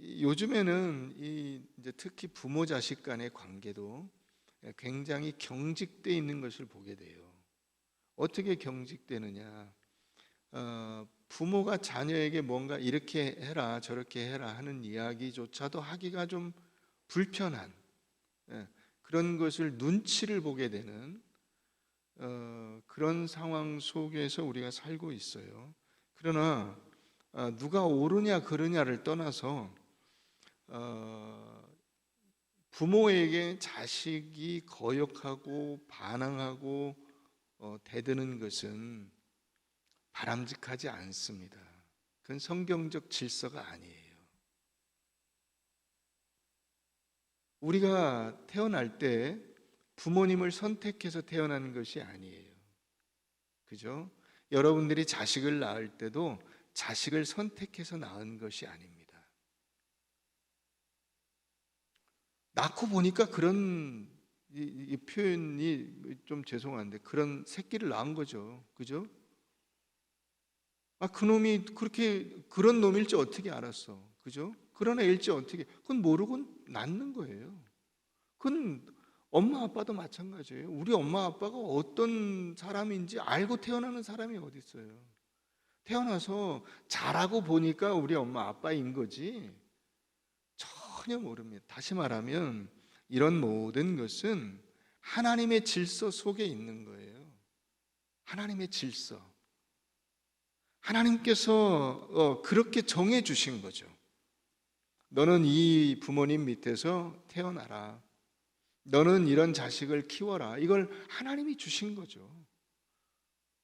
요즘에는 이제 특히 부모 자식 간의 관계도 굉장히 경직돼 있는 것을 보게 돼요. 어떻게 경직되느냐? 부모가 자녀에게 뭔가 이렇게 해라 저렇게 해라 하는 이야기조차도 하기가 좀 불편한, 그런 것을 눈치를 보게 되는 그런 상황 속에서 우리가 살고 있어요. 그러나 누가 옳으냐 그르냐를 떠나서 부모에게 자식이 거역하고 반항하고 대드는 것은 바람직하지 않습니다. 그건 성경적 질서가 아니에요. 우리가 태어날 때 부모님을 선택해서 태어나는 것이 아니에요. 그죠? 여러분들이 자식을 낳을 때도 자식을 선택해서 낳은 것이 아닙니다. 낳고 보니까 그런 이 표현이 좀 죄송한데 그런 새끼를 낳은 거죠. 그죠? 그놈이 그런 놈일지 어떻게 알았어? 그죠? 그런 애일지 어떻게, 그건 모르고 낳는 거예요. 그건 엄마 아빠도 마찬가지예요. 우리 엄마 아빠가 어떤 사람인지 알고 태어나는 사람이 어디 있어요? 태어나서 자라고 보니까 우리 엄마 아빠인 거지 전혀 모릅니다. 다시 말하면 이런 모든 것은 하나님의 질서 속에 있는 거예요. 하나님의 질서. 하나님께서 그렇게 정해 주신 거죠. 너는 이 부모님 밑에서 태어나라. 너는 이런 자식을 키워라. 이걸 하나님이 주신 거죠.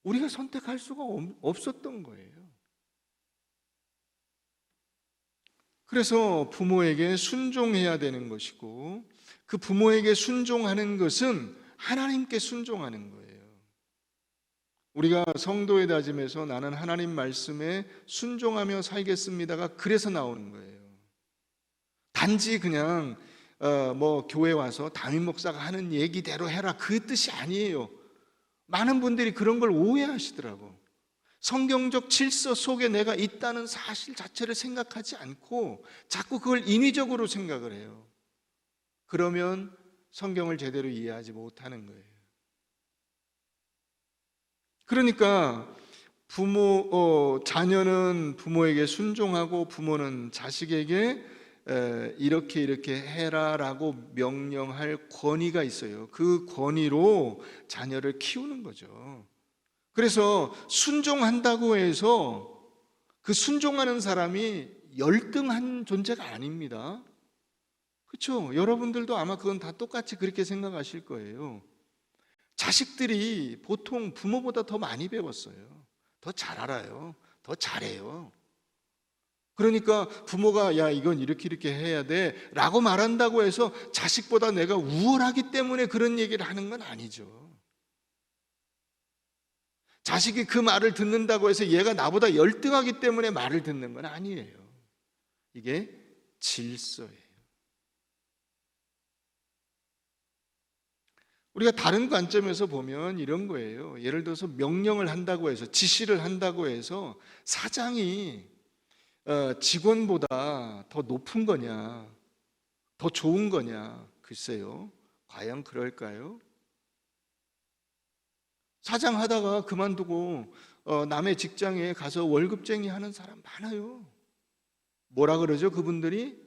우리가 선택할 수가 없었던 거예요. 그래서 부모에게 순종해야 되는 것이고, 그 부모에게 순종하는 것은 하나님께 순종하는 거예요. 우리가 성도의 다짐에서 나는 하나님 말씀에 순종하며 살겠습니다가 그래서 나오는 거예요. 단지 그냥 교회 와서 담임 목사가 하는 얘기대로 해라 그 뜻이 아니에요. 많은 분들이 그런 걸 오해하시더라고. 성경적 질서 속에 내가 있다는 사실 자체를 생각하지 않고 자꾸 그걸 인위적으로 생각을 해요. 그러면 성경을 제대로 이해하지 못하는 거예요. 그러니까 자녀는 부모에게 순종하고 부모는 자식에게 이렇게 해라라고 명령할 권위가 있어요. 그 권위로 자녀를 키우는 거죠. 그래서 순종한다고 해서 그 순종하는 사람이 열등한 존재가 아닙니다. 그렇죠? 여러분들도 아마 그건 다 똑같이 그렇게 생각하실 거예요. 자식들이 보통 부모보다 더 많이 배웠어요. 더 잘 알아요. 더 잘해요. 그러니까 부모가 야 이건 이렇게 해야 돼 라고 말한다고 해서 자식보다 내가 우월하기 때문에 그런 얘기를 하는 건 아니죠. 자식이 그 말을 듣는다고 해서 얘가 나보다 열등하기 때문에 말을 듣는 건 아니에요. 이게 질서예요. 우리가 다른 관점에서 보면 이런 거예요. 예를 들어서 명령을 한다고 해서, 지시를 한다고 해서 사장이 직원보다 더 높은 거냐, 더 좋은 거냐, 글쎄요. 과연 그럴까요? 사장 하다가 그만두고 남의 직장에 가서 월급쟁이 하는 사람 많아요. 뭐라 그러죠? 그분들이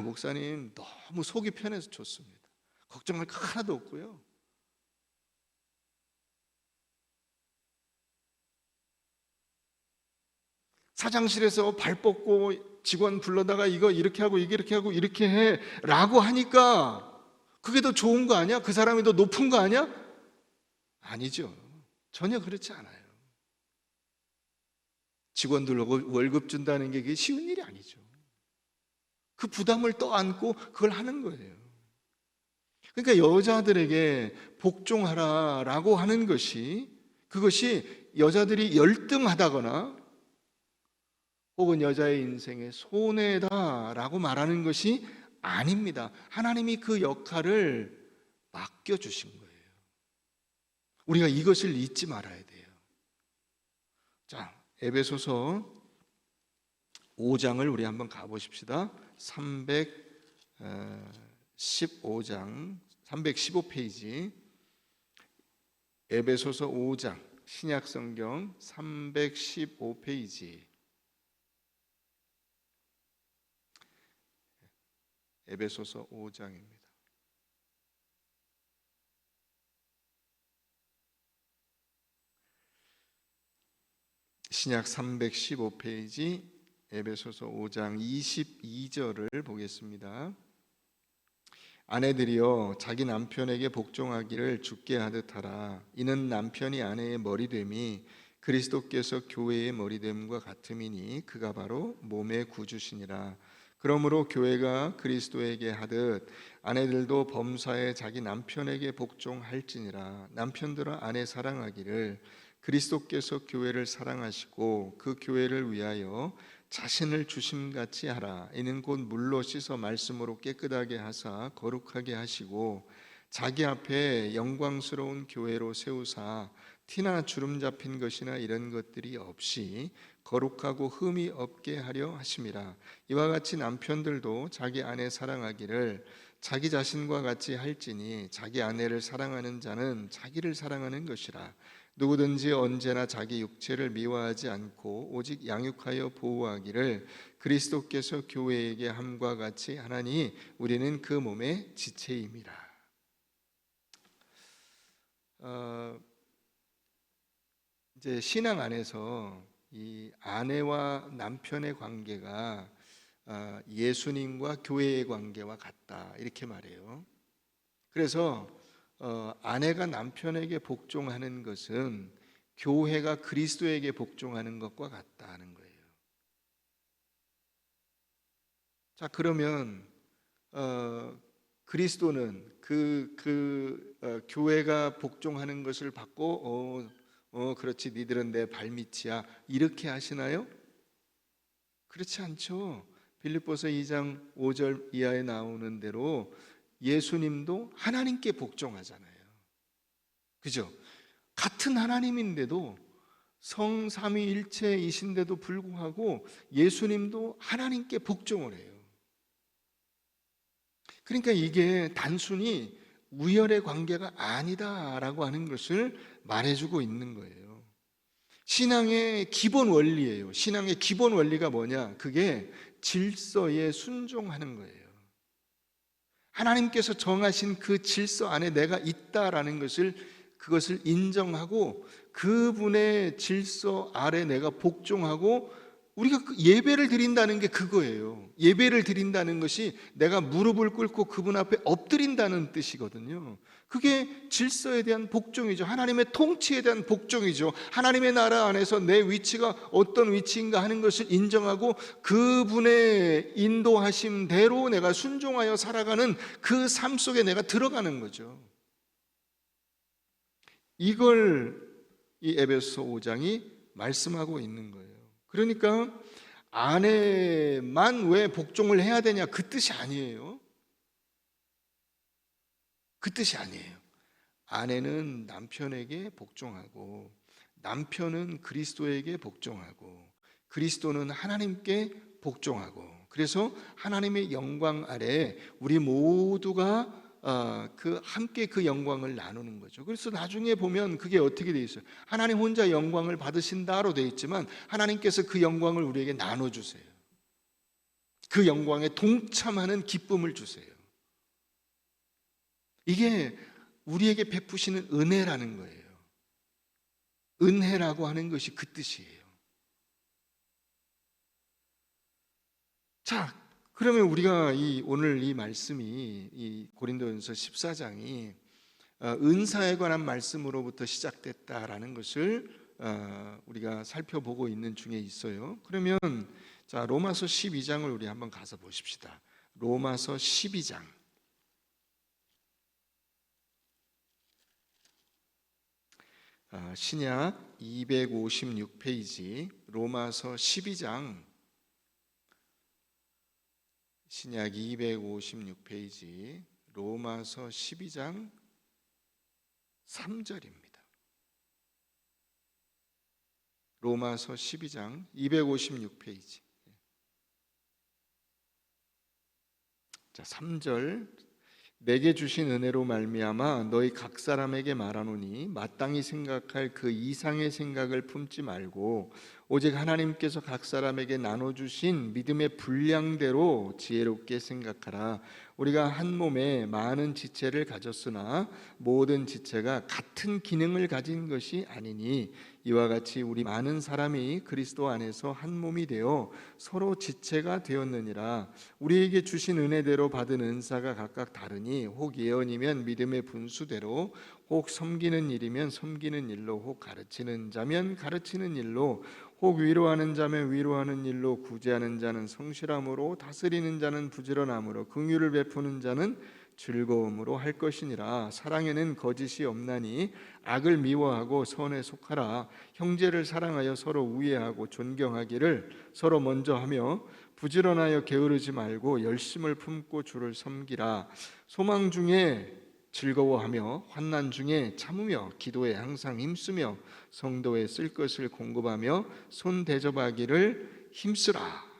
목사님 너무 속이 편해서 좋습니다. 걱정할 거 하나도 없고요. 사장실에서 발 뻗고 직원 불러다가 이거 이렇게 하고 이렇게 하고 이렇게 해 라고 하니까 그게 더 좋은 거 아니야? 그 사람이 더 높은 거 아니야? 아니죠. 전혀 그렇지 않아요. 직원들 월급 준다는 게 그게 쉬운 일이 아니죠. 그 부담을 떠안고 그걸 하는 거예요. 그러니까 여자들에게 복종하라라고 하는 그것이 여자들이 열등하다거나 혹은 여자의 인생의 손해다라고 말하는 것이 아닙니다. 하나님이 그 역할을 맡겨주신 거예요. 우리가 이것을 잊지 말아야 돼요. 자, 에베소서 315장을 우리 한번 가보십시다. 315장 315페이지 에베소서 5장 신약성경 315페이지 에베소서 5장입니다. 신약 315페이지 에베소서 5장 22절을 보겠습니다. 아내들이여 자기 남편에게 복종하기를 주께 하듯 하라. 이는 남편이 아내의 머리됨이 그리스도께서 교회의 머리됨과 같음이니 그가 바로 몸의 구주시니라. 그러므로 교회가 그리스도에게 하듯 아내들도 범사에 자기 남편에게 복종할지니라. 남편들아 아내 사랑하기를 그리스도께서 교회를 사랑하시고 그 교회를 위하여 자신을 주심같이 하라. 이는 곧 물로 씻어 말씀으로 깨끗하게 하사 거룩하게 하시고 자기 앞에 영광스러운 교회로 세우사 티나 주름 잡힌 것이나 이런 것들이 없이 거룩하고 흠이 없게 하려 하심이라. 이와 같이 남편들도 자기 아내 사랑하기를 자기 자신과 같이 할지니 자기 아내를 사랑하는 자는 자기를 사랑하는 것이라. 누구든지 언제나 자기 육체를 미워하지 않고 오직 양육하여 보호하기를 그리스도께서 교회에게 함과 같이 하나니 우리는 그 몸의 지체임이라. 이제 신앙 안에서 이 아내와 남편의 관계가 예수님과 교회의 관계와 같다 이렇게 말해요. 그래서 아내가 남편에게 복종하는 것은 교회가 그리스도에게 복종하는 것과 같다는 거예요. 자, 그러면 그리스도는 교회가 복종하는 것을 받고 그렇지 니들은 내 발밑이야 이렇게 하시나요? 그렇지 않죠. 빌립보서 2장 5절 이하에 나오는 대로 예수님도 하나님께 복종하잖아요. 그죠? 같은 하나님인데도 성삼위일체이신데도 불구하고 예수님도 하나님께 복종을 해요. 그러니까 이게 단순히 우열의 관계가 아니다라고 하는 것을 말해주고 있는 거예요. 신앙의 기본 원리예요. 신앙의 기본 원리가 뭐냐? 그게 질서에 순종하는 거예요. 하나님께서 정하신 그 질서 안에 내가 있다라는 그것을 인정하고 그분의 질서 아래 내가 복종하고 우리가 예배를 드린다는 게 그거예요. 예배를 드린다는 것이 내가 무릎을 꿇고 그분 앞에 엎드린다는 뜻이거든요. 그게 질서에 대한 복종이죠. 하나님의 통치에 대한 복종이죠. 하나님의 나라 안에서 내 위치가 어떤 위치인가 하는 것을 인정하고 그분의 인도하심대로 내가 순종하여 살아가는 그 삶 속에 내가 들어가는 거죠. 이걸 이 에베소 5장이 말씀하고 있는 거예요. 그러니까 아내만 왜 복종을 해야 되냐 그 뜻이 아니에요. 그 뜻이 아니에요. 아내는 남편에게 복종하고 남편은 그리스도에게 복종하고 그리스도는 하나님께 복종하고 그래서 하나님의 영광 아래 우리 모두가 함께 그 영광을 나누는 거죠. 그래서 나중에 보면 그게 어떻게 돼 있어요? 하나님 혼자 영광을 받으신다로 돼 있지만 하나님께서 그 영광을 우리에게 나눠주세요. 그 영광에 동참하는 기쁨을 주세요. 이게 우리에게 베푸시는 은혜라는 거예요. 은혜라고 하는 것이 그 뜻이에요. 자, 그러면 우리가 오늘 이 말씀이 이 고린도전서 14장이 은사에 관한 말씀으로부터 시작됐다라는 것을 우리가 살펴보고 있는 중에 있어요. 그러면 자, 로마서 12장을 우리 한번 가서 보십시다. 로마서 12장. 신약 256페이지 로마서 12장 신약 256페이지 로마서 12장 3절입니다. 로마서 12장 256페이지 자, 3절. 내게 주신 은혜로 말미암아 너희 각 사람에게 말하노니 마땅히 생각할 그 이상의 생각을 품지 말고 오직 하나님께서 각 사람에게 나눠주신 믿음의 분량대로 지혜롭게 생각하라. 우리가 한 몸에 많은 지체를 가졌으나 모든 지체가 같은 기능을 가진 것이 아니니 이와 같이 우리 많은 사람이 그리스도 안에서 한 몸이 되어 서로 지체가 되었느니라. 우리에게 주신 은혜대로 받은 은사가 각각 다르니 혹 예언이면 믿음의 분수대로, 혹 섬기는 일이면 섬기는 일로, 혹 가르치는 자면 가르치는 일로, 혹 위로하는 자면 위로하는 일로, 구제하는 자는 성실함으로, 다스리는 자는 부지런함으로, 긍휼을 베푸는 자는 즐거움으로 할 것이니라. 사랑에는 거짓이 없나니 악을 미워하고 선에 속하라. 형제를 사랑하여 서로 우애하고 존경하기를 서로 먼저 하며 부지런하여 게으르지 말고 열심을 품고 주를 섬기라. 소망 중에 즐거워하며 환난 중에 참으며 기도에 항상 힘쓰며 성도에 쓸 것을 공급하며 손 대접하기를 힘쓰라.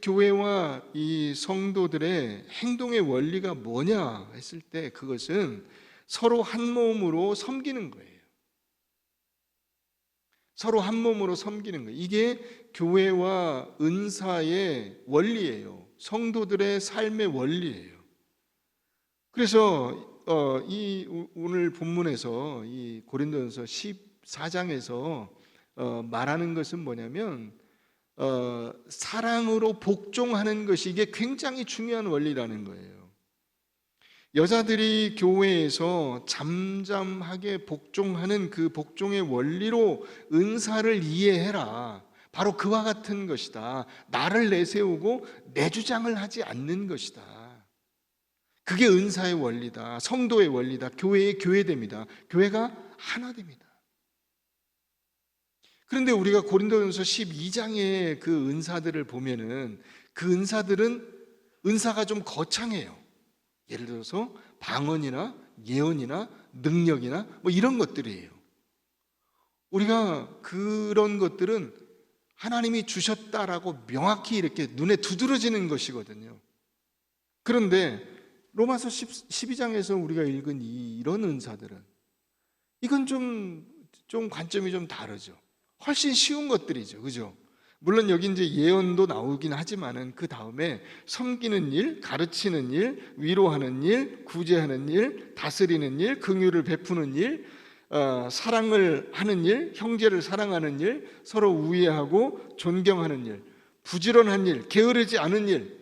교회와 이 성도들의 행동의 원리가 뭐냐 했을 때 그것은 서로 한 몸으로 섬기는 거예요. 서로 한 몸으로 섬기는 거예요. 이게 교회와 은사의 원리예요. 성도들의 삶의 원리예요. 그래서 이 오늘 본문에서 이 고린도전서 14장에서 말하는 것은 뭐냐면 사랑으로 복종하는 것이 이게 굉장히 중요한 원리라는 거예요. 여자들이 교회에서 잠잠하게 복종하는 그 복종의 원리로 은사를 이해해라. 바로 그와 같은 것이다. 나를 내세우고 내 주장을 하지 않는 것이다. 그게 은사의 원리다. 성도의 원리다. 교회의 교회됨이다. 교회가 하나 됩니다. 그런데 우리가 고린도전서 12장의 그 은사들을 보면은 그 은사들은 은사가 좀 거창해요. 예를 들어서 방언이나 예언이나 능력이나 뭐 이런 것들이에요. 우리가 그런 것들은 하나님이 주셨다라고 명확히 이렇게 눈에 두드러지는 것이거든요. 그런데 로마서 12장에서 우리가 읽은 이런 은사들은 이건 좀 관점이 좀 다르죠. 훨씬 쉬운 것들이죠. 그죠? 물론 여기 이제 예언도 나오긴 하지만은 그 다음에 섬기는 일, 가르치는 일, 위로하는 일, 구제하는 일, 다스리는 일, 긍휼을 베푸는 일, 사랑을 하는 일, 형제를 사랑하는 일, 서로 우애하고 존경하는 일, 부지런한 일, 게으르지 않은 일,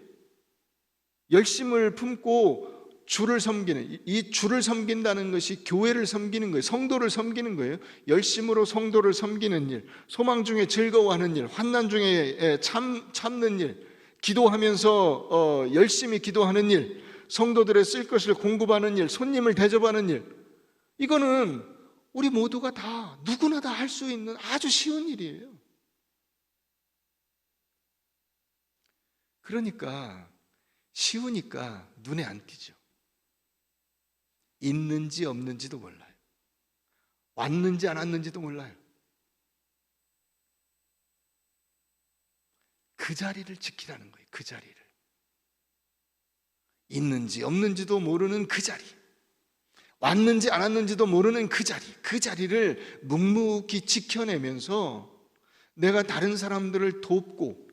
열심을 품고 주를 섬기는, 이 주를 섬긴다는 것이 교회를 섬기는 거예요. 성도를 섬기는 거예요. 열심으로 성도를 섬기는 일, 소망 중에 즐거워하는 일, 환난 중에 참는 일, 기도하면서 열심히 기도하는 일, 성도들의 쓸 것을 공급하는 일, 손님을 대접하는 일, 이거는 우리 모두가 다 누구나 다 할 수 있는 아주 쉬운 일이에요. 그러니까 쉬우니까 눈에 안 띄죠. 있는지 없는지도 몰라요. 왔는지 안 왔는지도 몰라요. 그 자리를 지키라는 거예요. 그 자리를. 있는지 없는지도 모르는 그 자리, 왔는지 안 왔는지도 모르는 그 자리, 그 자리를 묵묵히 지켜내면서 내가 다른 사람들을 돕고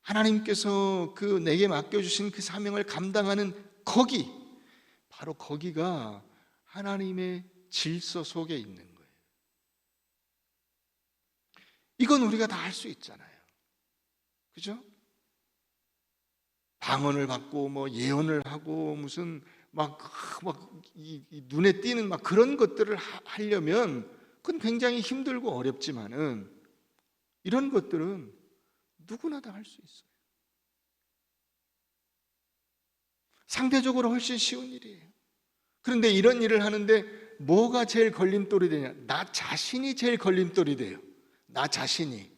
하나님께서 그 내게 맡겨주신 그 사명을 감당하는 거기, 바로 거기가 하나님의 질서 속에 있는 거예요. 이건 우리가 다 할 수 있잖아요. 그죠? 방언을 받고 뭐 예언을 하고 무슨 눈에 띄는 막 그런 것들을 하려면 그건 굉장히 힘들고 어렵지만은 이런 것들은 누구나 다 할 수 있어요. 상대적으로 훨씬 쉬운 일이에요. 그런데 이런 일을 하는데 뭐가 제일 걸림돌이 되냐? 나 자신이 제일 걸림돌이 돼요. 나 자신이.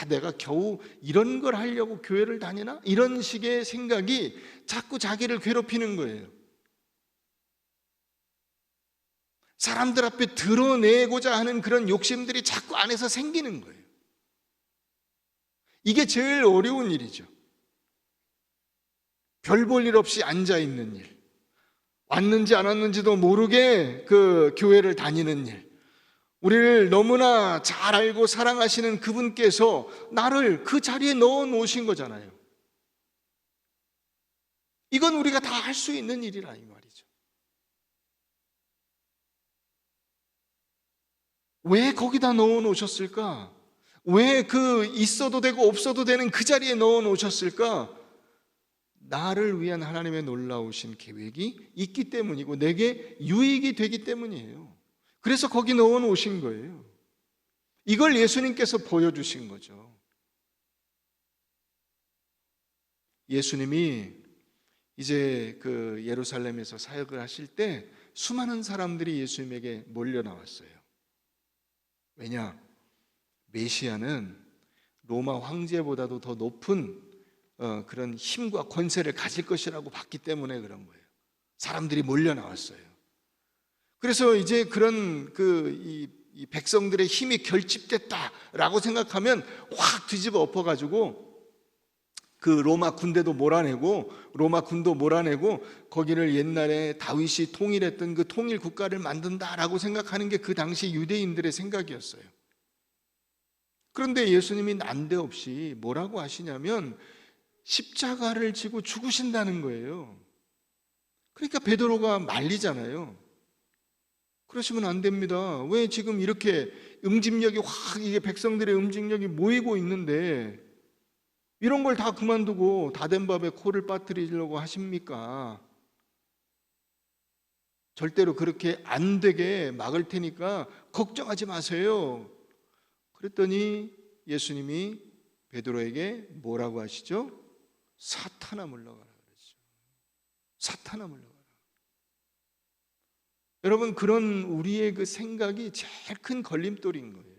내가 겨우 이런 걸 하려고 교회를 다니나? 이런 식의 생각이 자꾸 자기를 괴롭히는 거예요. 사람들 앞에 드러내고자 하는 그런 욕심들이 자꾸 안에서 생기는 거예요. 이게 제일 어려운 일이죠. 별 볼 일 없이 앉아 있는 일, 왔는지 안 왔는지도 모르게 그 교회를 다니는 일, 우리를 너무나 잘 알고 사랑하시는 그분께서 나를 그 자리에 넣어 놓으신 거잖아요. 이건 우리가 다 할 수 있는 일이라 이 말이죠. 왜 거기다 넣어 놓으셨을까? 왜 그 있어도 되고 없어도 되는 그 자리에 넣어 놓으셨을까? 나를 위한 하나님의 놀라우신 계획이 있기 때문이고 내게 유익이 되기 때문이에요. 그래서 거기 넣어 놓으신 거예요. 이걸 예수님께서 보여주신 거죠. 예수님이 이제 그 예루살렘에서 사역을 하실 때 수많은 사람들이 예수님에게 몰려 나왔어요. 왜냐? 메시아는 로마 황제보다도 더 높은 그런 힘과 권세를 가질 것이라고 봤기 때문에 그런 거예요. 사람들이 몰려 나왔어요. 그래서 이제 그런 이 백성들의 힘이 결집됐다라고 생각하면 확 뒤집어 엎어가지고 그 로마 군도 몰아내고 거기를 옛날에 다윗이 통일했던 그 통일 국가를 만든다라고 생각하는 게 그 당시 유대인들의 생각이었어요. 그런데 예수님이 난데없이 뭐라고 하시냐면 십자가를 지고 죽으신다는 거예요. 그러니까 베드로가 말리잖아요. 그러시면 안 됩니다. 왜 지금 이렇게 응집력이 확 이게 백성들의 응집력이 모이고 있는데 이런 걸 다 그만두고 다 된 밥에 코를 빠뜨리려고 하십니까? 절대로 그렇게 안 되게 막을 테니까 걱정하지 마세요. 그랬더니 예수님이 베드로에게 뭐라고 하시죠? 사탄아 물러가라 그랬죠. 사탄아 물러가라. 여러분, 그런 우리의 그 생각이 제일 큰 걸림돌인 거예요.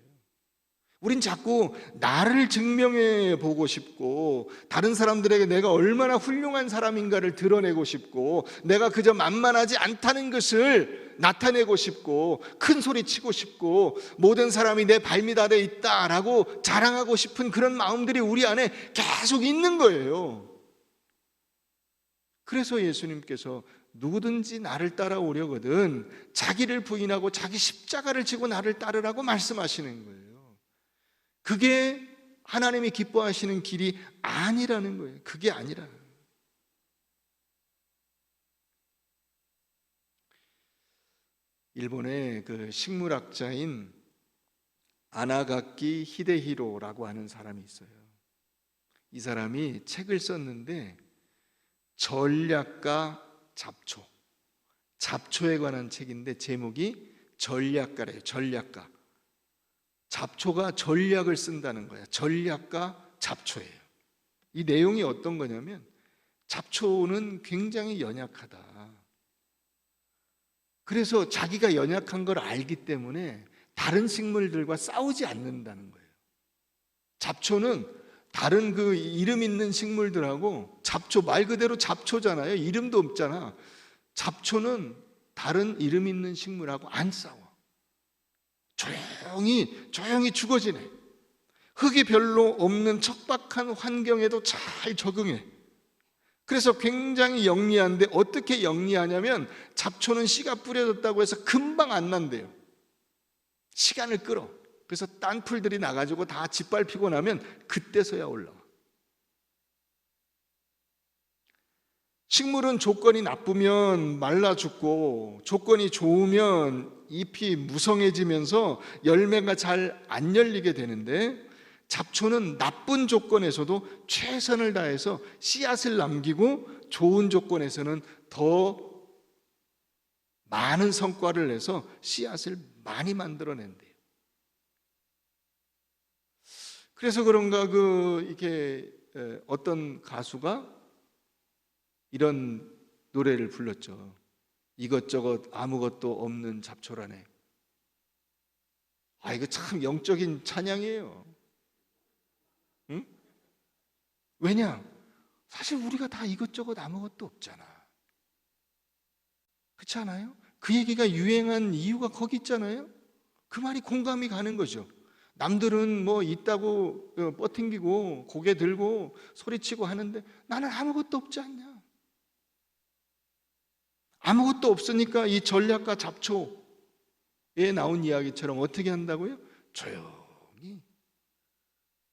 우린 자꾸 나를 증명해 보고 싶고 다른 사람들에게 내가 얼마나 훌륭한 사람인가를 드러내고 싶고 내가 그저 만만하지 않다는 것을 나타내고 싶고 큰 소리 치고 싶고 모든 사람이 내 발밑 아래 있다라고 자랑하고 싶은 그런 마음들이 우리 안에 계속 있는 거예요. 그래서 예수님께서 누구든지 나를 따라오려거든 자기를 부인하고 자기 십자가를 지고 나를 따르라고 말씀하시는 거예요. 그게 하나님이 기뻐하시는 길이 아니라는 거예요. 그게 아니라. 일본의 그 식물학자인 아나가키 히데히로라고 하는 사람이 있어요. 이 사람이 책을 썼는데 전략가 잡초, 잡초에 관한 책인데 제목이 전략가래요. 전략가. 잡초가 전략을 쓴다는 거야. 전략가 잡초예요. 이 내용이 어떤 거냐면 잡초는 굉장히 연약하다. 그래서 자기가 연약한 걸 알기 때문에 다른 식물들과 싸우지 않는다는 거예요. 잡초는 다른 그 이름 있는 식물들하고 잡초 말 그대로 잡초잖아요. 이름도 없잖아. 잡초는 다른 이름 있는 식물하고 안 싸워. 조용히 죽어지네. 흙이 별로 없는 척박한 환경에도 잘 적응해. 그래서 굉장히 영리한데 어떻게 영리하냐면 잡초는 씨가 뿌려졌다고 해서 금방 안 난대요. 시간을 끌어. 그래서 딴 풀들이 나가지고 다 짓밟히고 나면 그때서야 올라와. 식물은 조건이 나쁘면 말라 죽고 조건이 좋으면 잎이 무성해지면서 열매가 잘 안 열리게 되는데 잡초는 나쁜 조건에서도 최선을 다해서 씨앗을 남기고 좋은 조건에서는 더 많은 성과를 내서 씨앗을 많이 만들어낸대요. 그래서 그런가 이게 어떤 가수가 이런 노래를 불렀죠. 이것저것 아무것도 없는 잡초라네. 이거 참 영적인 찬양이에요. 응? 왜냐? 사실 우리가 다 이것저것 아무것도 없잖아. 그렇지 않아요? 그 얘기가 유행한 이유가 거기 있잖아요. 그 말이 공감이 가는 거죠. 남들은 뭐 있다고 뻗팅기고 고개 들고 소리치고 하는데 나는 아무것도 없지 않냐? 아무것도 없으니까 이 전략과 잡초에 나온 이야기처럼 어떻게 한다고요? 조용히,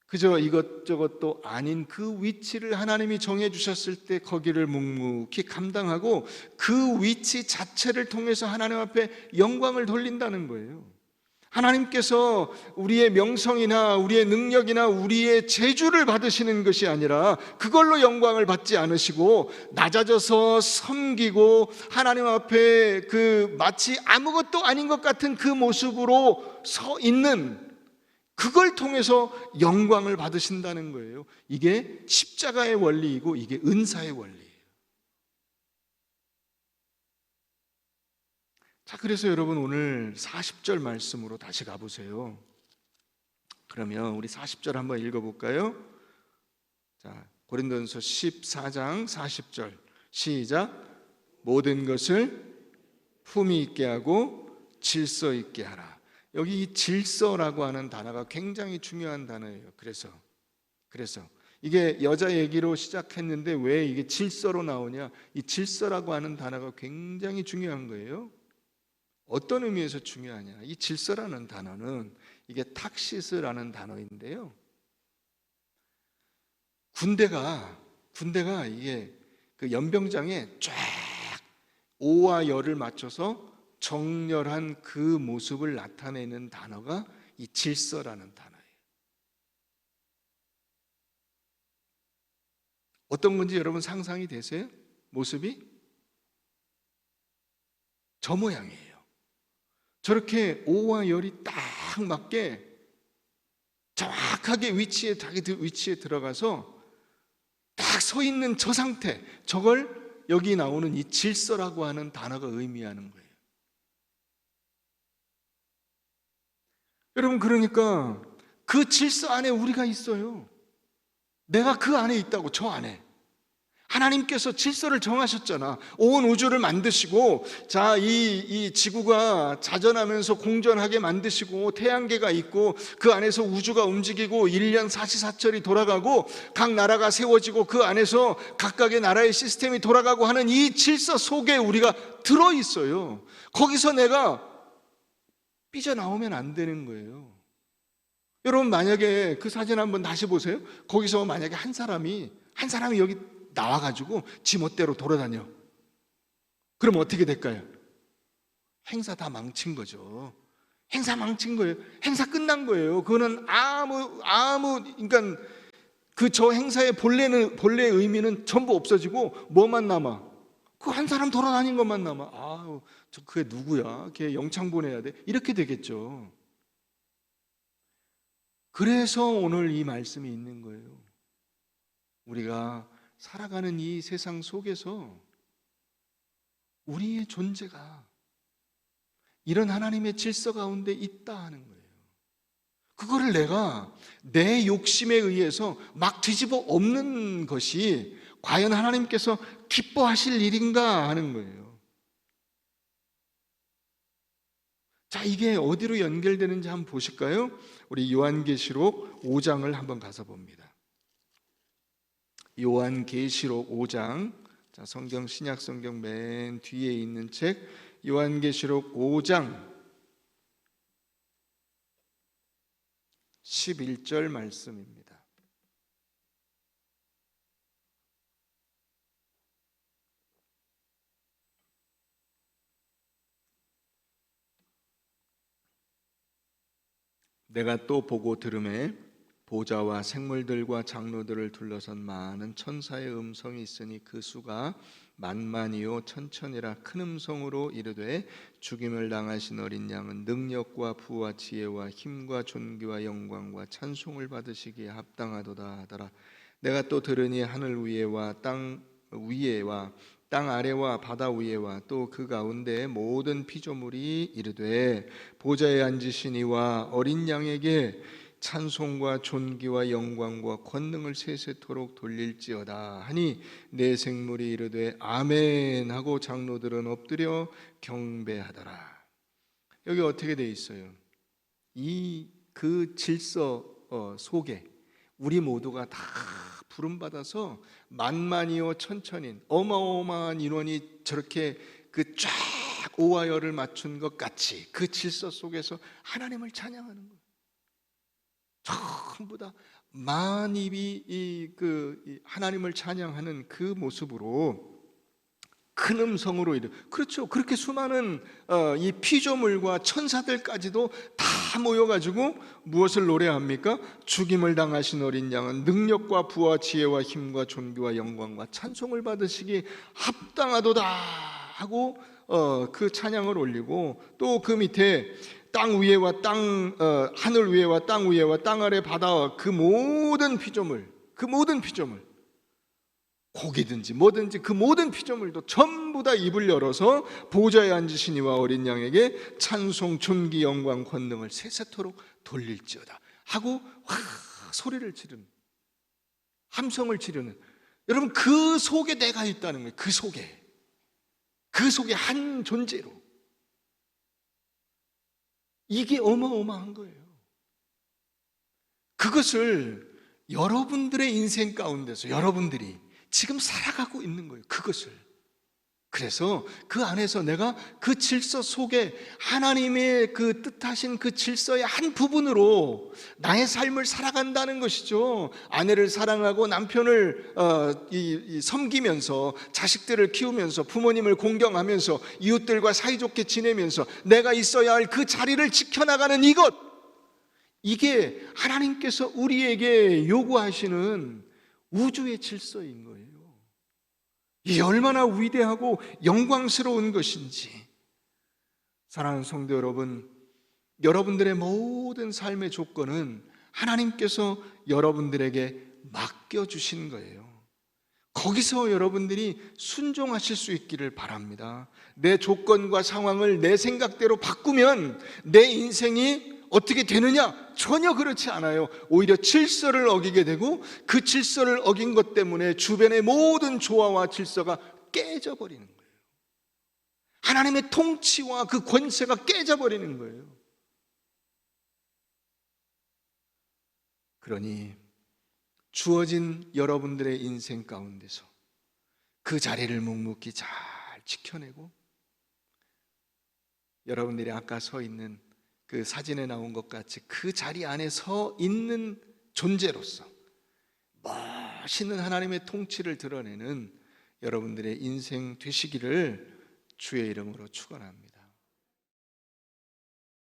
그저 이것저것도 아닌 그 위치를 하나님이 정해 주셨을 때 거기를 묵묵히 감당하고 그 위치 자체를 통해서 하나님 앞에 영광을 돌린다는 거예요. 하나님께서 우리의 명성이나 우리의 능력이나 우리의 재주를 받으시는 것이 아니라 그걸로 영광을 받지 않으시고 낮아져서 섬기고 하나님 앞에 그 마치 아무것도 아닌 것 같은 그 모습으로 서 있는, 그걸 통해서 영광을 받으신다는 거예요. 이게 십자가의 원리이고 이게 은사의 원리예요. 자, 그래서 여러분 오늘 40절 말씀으로 다시 가보세요. 그러면 우리 40절 한번 읽어볼까요? 자, 고린도전서 14장 40절 시작. 모든 것을 품위 있게 하고 질서 있게 하라. 여기 이 질서라고 하는 단어가 굉장히 중요한 단어예요. 그래서 이게 여자 얘기로 시작했는데 왜 이게 질서로 나오냐? 이 질서라고 하는 단어가 굉장히 중요한 거예요. 어떤 의미에서 중요하냐? 이 질서라는 단어는 이게 탁시스라는 단어인데요. 군대가 이게 그 연병장에 쫙 오와 열을 맞춰서 정렬한 그 모습을 나타내는 단어가 이 질서라는 단어예요. 어떤 건지 여러분 상상이 되세요? 모습이 저 모양이에요. 저렇게 오와 열이 딱 맞게 정확하게 자기 위치에 들어가서 딱 서 있는 저 상태, 저걸 여기 나오는 이 질서라고 하는 단어가 의미하는 거예요. 여러분, 그러니까 그 질서 안에 우리가 있어요. 내가 그 안에 있다고, 저 안에. 하나님께서 질서를 정하셨잖아. 온 우주를 만드시고, 자, 이 지구가 자전하면서 공전하게 만드시고, 태양계가 있고, 그 안에서 우주가 움직이고, 1년 사시사철이 돌아가고, 각 나라가 세워지고, 그 안에서 각각의 나라의 시스템이 돌아가고 하는 이 질서 속에 우리가 들어있어요. 거기서 내가 삐져나오면 안 되는 거예요. 여러분, 만약에 그 사진 한번 다시 보세요. 거기서 만약에 한 사람이 여기 나와가지고 지 멋대로 돌아다녀. 그럼 어떻게 될까요? 행사 다 망친 거죠. 행사 망친 거예요. 행사 끝난 거예요. 그거는 그러니까 그 저 행사의 본래의 의미는 전부 없어지고 뭐만 남아? 그 한 사람 돌아다닌 것만 남아. 그게 누구야? 걔 영창 보내야 돼. 이렇게 되겠죠. 그래서 오늘 이 말씀이 있는 거예요. 우리가 살아가는 이 세상 속에서 우리의 존재가 이런 하나님의 질서 가운데 있다 하는 거예요. 그거를 내가 내 욕심에 의해서 막 뒤집어 엎는 것이 과연 하나님께서 기뻐하실 일인가 하는 거예요. 자, 이게 어디로 연결되는지 한번 보실까요? 우리 요한계시록 5장을 한번 가서 봅니다. 요한계시록 5장, 자, 성경 신약 성경 맨 뒤에 있는 책 요한계시록 5장 11절 말씀입니다. 내가 또 보고 들으매 보좌와 생물들과 장로들을 둘러선 많은 천사의 음성이 있으니 그 수가 만만이요 천천이라 큰 음성으로 이르되 죽임을 당하신 어린 양은 능력과 부와 지혜와 힘과 존귀와 영광과 찬송을 받으시기에 합당하도다 하더라. 내가 또 들으니 하늘 위에와 땅 위에와 땅 아래와 바다 위에와 또 그 가운데 모든 피조물이 이르되 보좌에 앉으신 이와 어린 양에게 찬송과 존귀와 영광과 권능을 세세토록 돌릴지어다 하니 내 생물이 이르되 아멘 하고 장로들은 엎드려 경배하더라. 여기 어떻게 돼 있어요? 그 질서 속에 우리 모두가 다 부름받아서 만만이요 천천인 어마어마한 인원이 저렇게 그 쫙 오와 열을 맞춘 것 같이 그 질서 속에서 하나님을 찬양하는 거예요. 전부 다 만입이 이 하나님을 찬양하는 그 모습으로 큰 음성으로 그렇죠. 그렇게 수많은 이 피조물과 천사들까지도 다 모여가지고 무엇을 노래합니까? 죽임을 당하신 어린 양은 능력과 부와 지혜와 힘과 존귀와 영광과 찬송을 받으시기 합당하도다 하고 그 찬양을 올리고, 또 그 밑에 땅 위에와 하늘 위에와 땅 위에와 땅 아래 바다와 그 모든 피조물, 고기든지 뭐든지 그 모든 피조물도 전부 다 입을 열어서 보좌에 앉으신 이와 어린 양에게 찬송, 존귀, 영광, 권능을 세세토록 돌릴지어다 하고 소리를 지르는, 함성을 지르는, 여러분 그 속에 내가 있다는 거예요. 그 속에 한 존재로. 이게 어마어마한 거예요. 그것을 여러분들의 인생 가운데서 여러분들이 지금 살아가고 있는 거예요. 그것을. 그래서 그 안에서 내가 그 질서 속에 하나님의 그 뜻하신 그 질서의 한 부분으로 나의 삶을 살아간다는 것이죠. 아내를 사랑하고 남편을 섬기면서, 자식들을 키우면서, 부모님을 공경하면서, 이웃들과 사이좋게 지내면서 내가 있어야 할 그 자리를 지켜나가는 이게 하나님께서 우리에게 요구하시는 우주의 질서인 거예요. 이게 얼마나 위대하고 영광스러운 것인지. 사랑하는 성도 여러분, 여러분들의 모든 삶의 조건은 하나님께서 여러분들에게 맡겨주신 거예요. 거기서 여러분들이 순종하실 수 있기를 바랍니다. 내 조건과 상황을 내 생각대로 바꾸면 내 인생이 어떻게 되느냐? 전혀 그렇지 않아요. 오히려 질서를 어기게 되고, 그 질서를 어긴 것 때문에 주변의 모든 조화와 질서가 깨져버리는 거예요. 하나님의 통치와 그 권세가 깨져버리는 거예요. 그러니 주어진 여러분들의 인생 가운데서 그 자리를 묵묵히 잘 지켜내고, 여러분들이 아까 서 있는 그 사진에 나온 것 같이 그 자리 안에 서 있는 존재로서 멋있는 하나님의 통치를 드러내는 여러분들의 인생 되시기를 주의 이름으로 축원합니다.